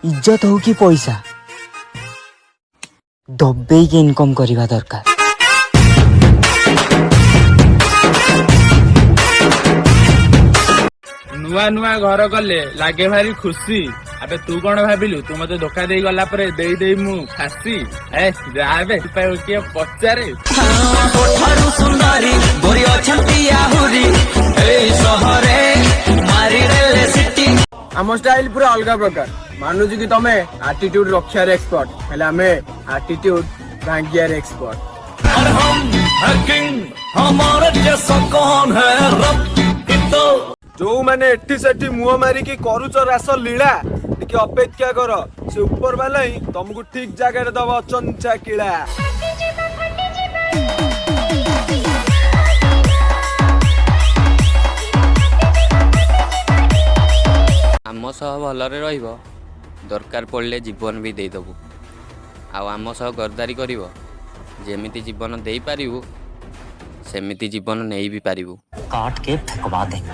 इज्जत हो कि पैसा दबे के इनकम करवा दरकार। नुआ नुआ घर कले लागे भारी खुशी। अबे तू कौन भाविलु तू मते धोखा दे गला परे दे मु फासी। ए जाबे किए पचारे आम स्टाइल पूरा अलग प्रकार मानुच कि तमे एटीट्यूड रक्षार एक्सपर्ट हेले आमे एटीट्यूड भांगियार एक्सपर्ट। जो मैंने एठी सेठी मुह मारिकी करूच रास लीला टिके अपेक्षा कर से ऊपर वाला ही तुमको ठीक जगह दब चंचा किला। आम सह भलरे रहिबो दरकार पड़ले जीवन भी दे दबु आम सह गरदारी करिवो जेमिति जीवन दे पारिबु सेमिति जीवन नहीं भी पारिबु काट के फेंकवा देंगे।